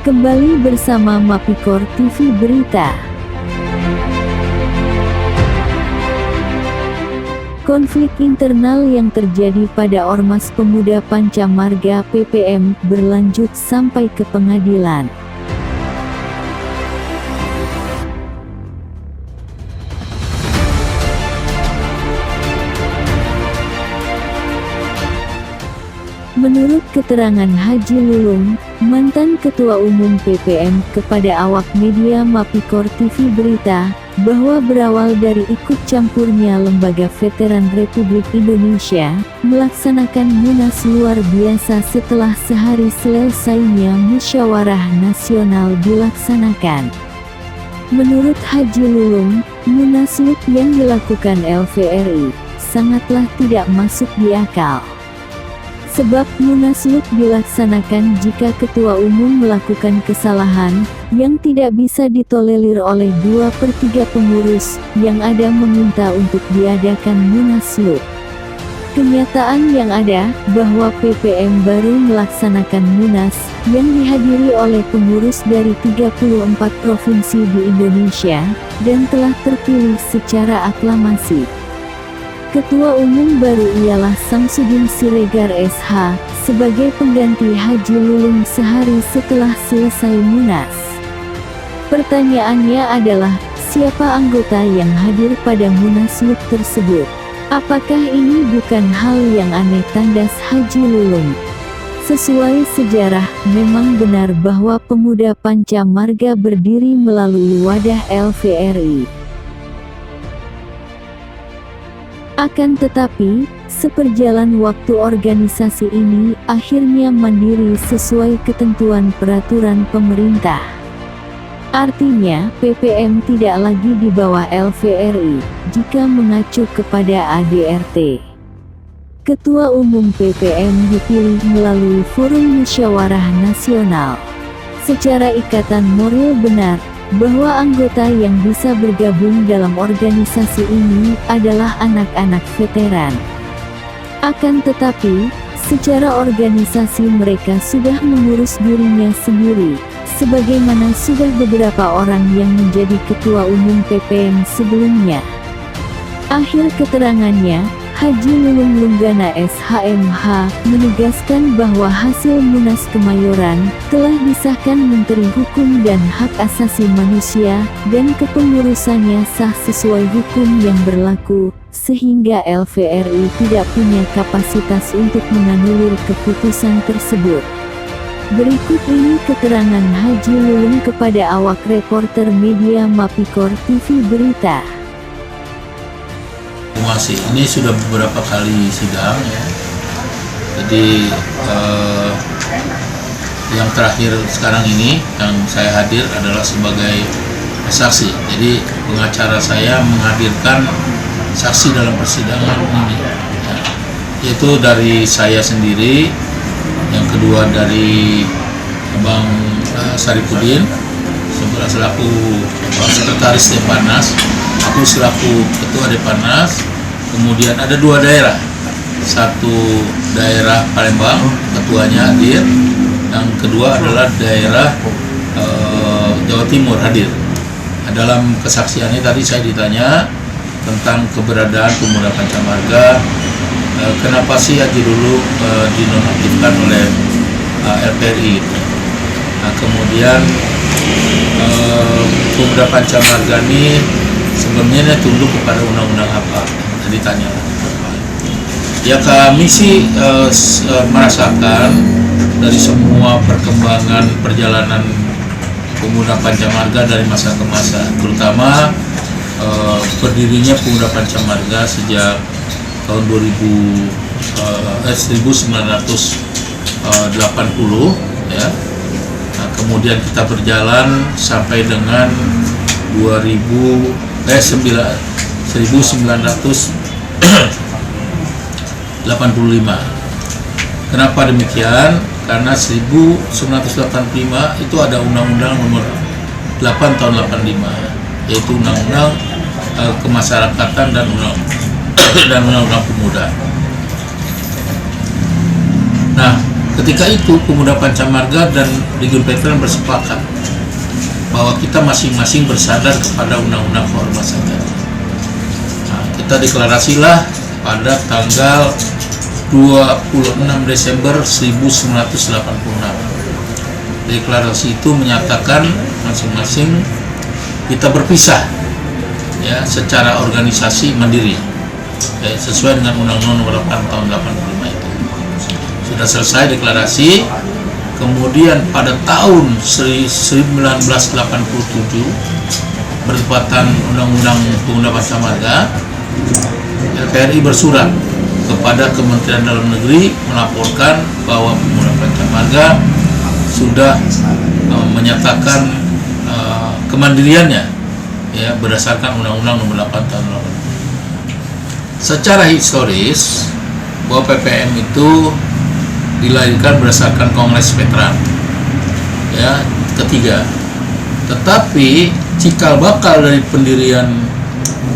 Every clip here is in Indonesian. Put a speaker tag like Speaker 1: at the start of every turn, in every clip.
Speaker 1: Kembali bersama Mapikor TV Berita. Konflik internal yang terjadi pada Ormas Pemuda Pancamarga PPM berlanjut sampai ke pengadilan. Menurut keterangan Haji Lulung, mantan Ketua Umum PPM, kepada awak media Mapikor TV Berita, bahwa berawal dari ikut campurnya Lembaga Veteran Republik Indonesia melaksanakan Munas luar biasa setelah sehari selesainya Musyawarah Nasional dilaksanakan. Menurut Haji Lulung, Munaslup yang dilakukan LVRI sangatlah tidak masuk di akal. Sebab Munaslup dilaksanakan jika Ketua Umum melakukan kesalahan yang tidak bisa ditolerir oleh 2/3 pengurus yang ada meminta untuk diadakan Munaslup. Kenyataan yang ada bahwa PPM baru melaksanakan Munas yang dihadiri oleh pengurus dari 34 provinsi di Indonesia dan telah terpilih secara aklamasi. Ketua Umum baru ialah Samsudin Siregar SH, sebagai pengganti Haji Lulung sehari setelah selesai Munas. Pertanyaannya adalah, siapa anggota yang hadir pada Munaslup tersebut? Apakah ini bukan hal yang aneh, tandas Haji Lulung? Sesuai sejarah, memang benar bahwa Pemuda Pancamarga berdiri melalui wadah LVRI. Akan tetapi, seperjalan waktu organisasi ini akhirnya mandiri sesuai ketentuan peraturan pemerintah. Artinya, PPM tidak lagi di bawah LVRI, jika mengacu kepada ADRT. Ketua Umum PPM dipilih melalui Forum Musyawarah Nasional. Secara ikatan moral benar, bahwa anggota yang bisa bergabung dalam organisasi ini adalah anak-anak veteran. Akan tetapi, secara organisasi mereka sudah mengurus dirinya sendiri, sebagaimana sudah beberapa orang yang menjadi Ketua Umum PPM sebelumnya. Akhir keterangannya, Haji Lulung Lunggana SHMH menegaskan bahwa hasil Munas Kemayoran telah disahkan Menteri Hukum dan Hak Asasi Manusia dan kepengurusannya sah sesuai hukum yang berlaku, sehingga LVRI tidak punya kapasitas untuk menganulir keputusan tersebut. Berikut ini keterangan Haji Lulung kepada awak reporter media Mapikor TV Berita.
Speaker 2: Ini sudah beberapa kali sidang ya. Jadi yang terakhir sekarang ini yang saya hadir adalah sebagai saksi. Jadi pengacara saya menghadirkan saksi dalam persidangan ini ya. Yaitu dari saya sendiri, yang kedua dari Bang Saripudin selaku sekretaris Deparnas, aku selaku ketua Deparnas. Kemudian ada 2 daerah, satu daerah Palembang, ketuanya hadir, yang kedua adalah daerah Jawa Timur hadir. Dalam kesaksiannya tadi saya ditanya tentang keberadaan Pemuda Pancamarga, kenapa sih Haji Lulung dinonaktifkan oleh LVRI. Nah, kemudian Pemuda Pancamarga ini sebenarnya tunduk kepada undang-undang apa? Ditanya. Ya, kami sih merasakan dari semua perkembangan perjalanan Pemuda Pancamarga dari masa ke masa, terutama berdirinya Pemuda Pancamarga sejak tahun 1980 ya. Nah, kemudian kita berjalan sampai dengan 1985. Kenapa demikian? Karena 1985 itu ada Undang-Undang Nomor 8 Tahun 85, yaitu Undang-Undang Kemasyarakatan dan Undang-Undang Pemuda. Nah, Ketika itu Pemuda Pancamarga dan Legiun Veteran bersepakat bahwa kita masing-masing bersandar kepada Undang-Undang Kehormatan tadi. Nah, kita deklarasilah pada tanggal 26 Desember 1986. Deklarasi itu menyatakan masing-masing kita berpisah ya secara organisasi mandiri ya, sesuai dengan Undang-Undang Nomor 8 tahun 85 itu. Sudah selesai deklarasi, kemudian pada tahun 1987 bertepatan Undang-Undang Pemuda Pancamarga, LPRI bersurat kepada Kementerian Dalam Negeri melaporkan bahwa Pemuda Pancamarga sudah menyatakan kemandiriannya ya berdasarkan Undang-Undang Nomor 8 tahun 85. Secara historis bahwa PPM itu dilahirkan berdasarkan Kongres Veteran ya ketiga, tetapi cikal bakal dari pendirian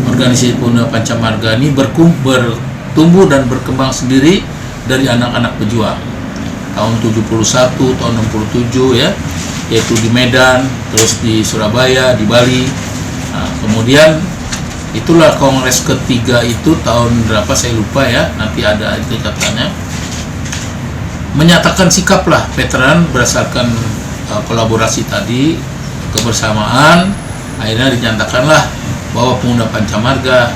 Speaker 2: organisasi Pemuda Pancamarga ini bertumbuh dan berkembang sendiri dari anak-anak pejuang tahun 71, tahun 67 ya, yaitu di Medan, terus di Surabaya, di Bali. Nah, kemudian itulah Kongres ketiga itu tahun berapa saya lupa ya, nanti ada itu katanya, menyatakan sikap lah veteran berdasarkan kolaborasi tadi, kebersamaan. Akhirnya dinyatakanlah bahwa Pemuda Pancamarga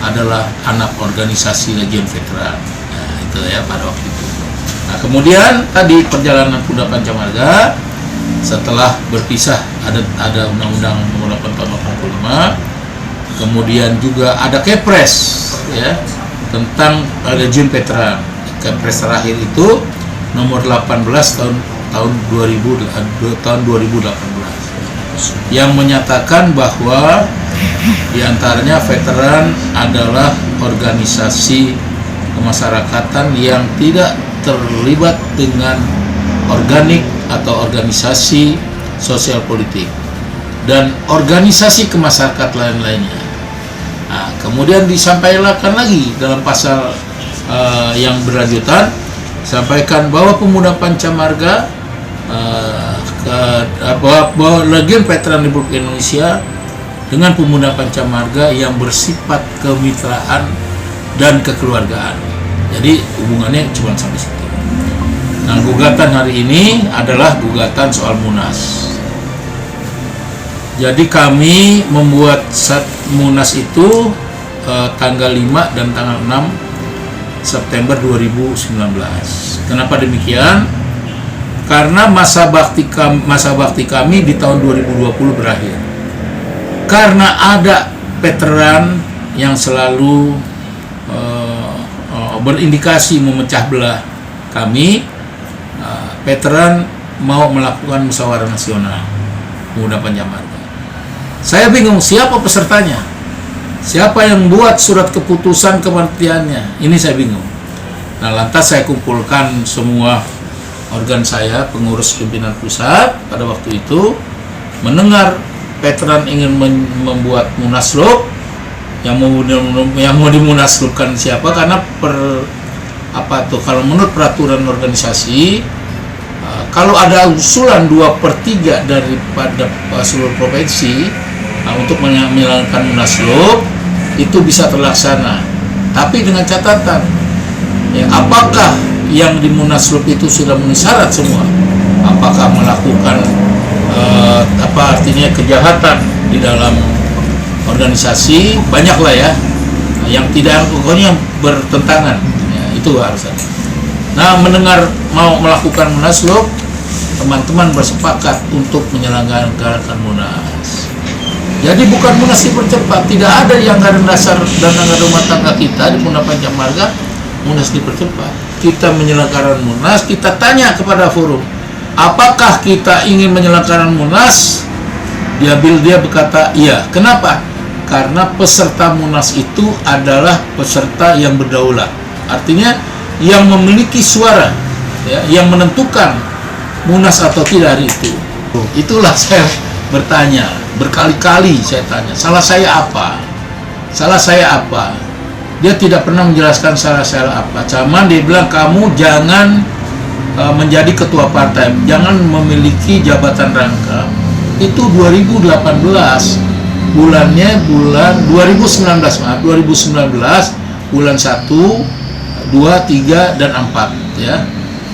Speaker 2: adalah anak organisasi Legiun Veteran. Nah, itu ya pada waktu itu. Nah, kemudian tadi perjalanan Pemuda Pancamarga setelah berpisah ada Undang-Undang Nomor 8 tahun 85, kemudian juga ada Kepres ya tentang Legiun Veteran. Kepres terakhir itu nomor 18 tahun 2018 yang menyatakan bahwa diantaranya veteran adalah organisasi kemasyarakatan yang tidak terlibat dengan organik atau organisasi sosial politik dan organisasi kemasyarakatan lain-lainnya. Nah, kemudian disampaikan lagi dalam pasal yang berlanjutan, sampaikan bahwa Pemuda Pancamarga bahwa Legiun Veteran Republik Indonesia dengan Pemuda Pancamarga yang bersifat kemitraan dan kekeluargaan. Jadi hubungannya cuma sampai situ. Nah, gugatan hari ini adalah gugatan soal Munas. Jadi kami membuat Munas itu tanggal 5 dan tanggal 6 September 2019. Kenapa demikian? Karena masa bakti kami di tahun 2020 berakhir. Karena ada veteran yang selalu berindikasi memecah belah kami, veteran mau melakukan musyawarah nasional Pemuda Pancamarga. Saya bingung siapa pesertanya. Siapa yang buat surat keputusan kematiannya? Ini saya bingung. Nah, lantas saya kumpulkan semua organ saya, pengurus pimpinan pusat pada waktu itu, mendengar veteran ingin membuat munaslup, yang mau dimunaslupkan siapa? Karena kalau menurut peraturan organisasi, kalau ada usulan 2/3 daripada seluruh provinsi untuk menjalankan munaslup, itu bisa terlaksana, tapi dengan catatan ya, apakah yang di munaslup itu sudah memenuhi syarat semua, apakah melakukan artinya kejahatan di dalam organisasi, banyaklah ya yang tidak, pokoknya bertentangan ya, itu harus ada. Nah, mendengar mau melakukan munaslup, teman-teman bersepakat untuk menyelenggarakan Munas. Jadi bukan Munas dipercepat, tidak ada yang anggaran dasar dan anggaran rumah tangga kita di Pemuda Pancamarga Munas dipercepat. Kita menyelenggarakan Munas, kita tanya kepada forum, apakah kita ingin menyelenggarakan Munas? Dia berkata iya. Kenapa? Karena peserta Munas itu adalah peserta yang berdaulat, artinya yang memiliki suara ya, yang menentukan Munas atau tidak hari itu. Itulah saya bertanya, berkali-kali saya tanya, salah saya apa? Salah saya apa? Dia tidak pernah menjelaskan salah saya apa. Cuman dia bilang, kamu jangan menjadi ketua partai, jangan memiliki jabatan rangkap. Itu 2018, bulannya bulan 2019, maaf, 2019 bulan 1, 2, 3, dan 4 ya.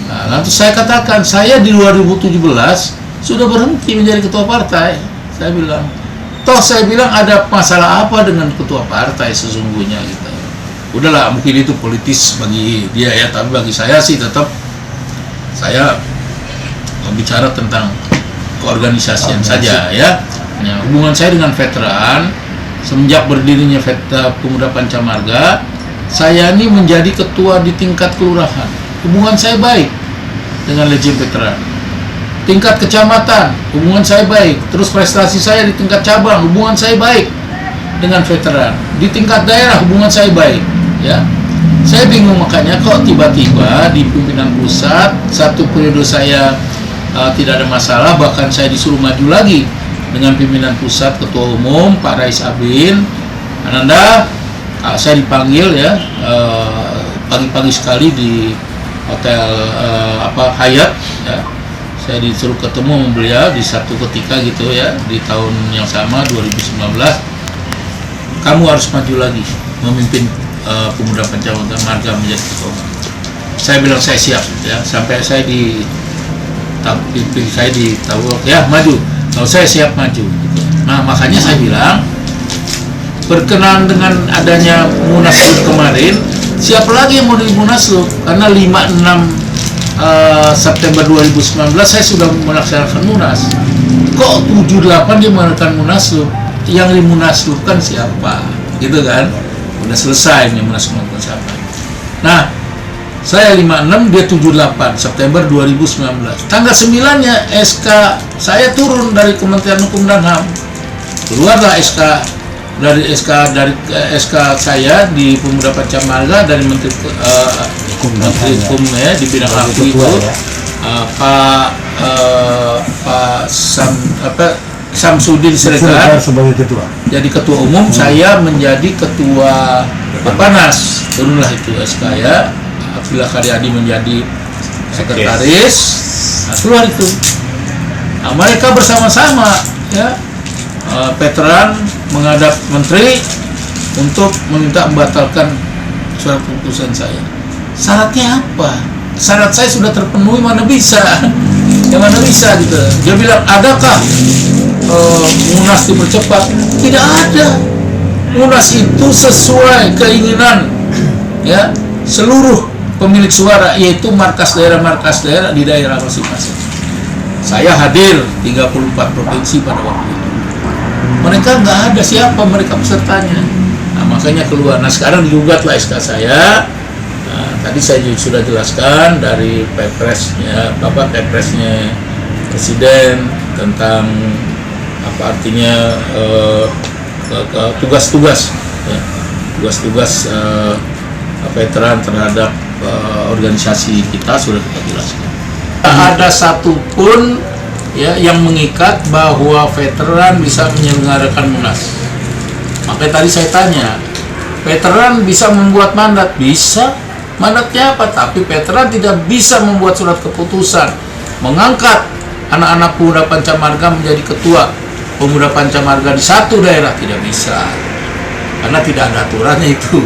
Speaker 2: Nah, lalu saya katakan, saya di 2017 sudah berhenti menjadi ketua partai. Saya bilang, toh saya bilang ada masalah apa dengan ketua partai sesungguhnya gitu. Udahlah, mungkin itu politis bagi dia ya, tapi bagi saya sih tetap saya bicara tentang keorganisasian saja ya. Nah, hubungan saya dengan veteran semenjak berdirinya Pemuda Pancamarga, saya ini menjadi ketua di tingkat kelurahan. Hubungan saya baik dengan Legend Veteran. Tingkat kecamatan, hubungan saya baik. Terus prestasi saya di tingkat cabang, hubungan saya baik dengan veteran. Di tingkat daerah, hubungan saya baik. Ya, saya bingung makanya kok tiba-tiba di pimpinan pusat satu periode saya tidak ada masalah, bahkan saya disuruh maju lagi dengan pimpinan pusat, ketua umum Pak Rais Abin Ananda. Saya dipanggil ya pagi-pagi sekali di hotel Hyatt ya. Saya disuruh ketemu sama beliau di satu ketika gitu ya, di tahun yang sama 2019. Kamu harus maju lagi memimpin Pemuda Pancamarga menjadi ketua umum. Saya bilang saya siap ya, sampai saya ditahu ya maju. Kalau saya siap maju gitu. Nah, makanya saya bilang berkenaan dengan adanya Munaslup kemarin, siapa lagi yang mau di Munaslup? Karena 5-6 September 2019 saya sudah melaksanakan Munas. Kok 78 dia melakukan Munaslup? Yang dimunaslupkan siapa? Gitu kan? Udah selesai nih Munaslup siapa. Nah, saya 56, dia 78 September 2019. Tanggal 9-nya SK saya turun dari Kementerian Hukum dan HAM. Keluarlah SK saya di Pemuda Pancamarga dari Menteri Hukum ya, di bidang HAM itu Pak Samsudin Siregar
Speaker 3: sebagai ketua.
Speaker 2: Jadi ketua umum, saya menjadi ketua Bapanas. Turunlah itu SK ya. Abdillah Karyadi menjadi sekretaris. Nah, keluar itu. Nah, mereka bersama-sama ya, veteran menghadap menteri untuk meminta membatalkan surat keputusan saya. Syaratnya apa? Syarat saya sudah terpenuhi, mana bisa? Ya mana bisa gitu. Dia bilang, adakah Munas dipercepat? Tidak ada. Munas itu sesuai keinginan ya seluruh pemilik suara, yaitu markas daerah di daerah masing-masing. Saya hadir 34 provinsi pada waktu itu. Mereka nggak ada siapa mereka pesertanya. Nah, makanya keluar. Nah, sekarang digugatlah SK saya. Nah, tadi saya sudah jelaskan dari Pepresnya Presiden tentang apa artinya tugas-tugas ya, tugas-tugas veteran terhadap organisasi kita sudah kita jelaskan. Ada satupun ya yang mengikat bahwa veteran bisa menyelenggarakan Munas. Makanya tadi saya tanya, veteran bisa membuat mandat? Bisa. Mandatnya apa? Tapi veteran tidak bisa membuat surat keputusan mengangkat anak-anak Pemuda Pancamarga menjadi ketua Pemuda Pancamarga di satu daerah, tidak bisa. Karena tidak ada aturannya itu.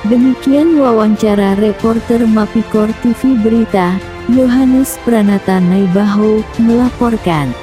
Speaker 1: Demikian wawancara reporter Mapikor TV Berita, Yohanes Pranata Naibaho melaporkan.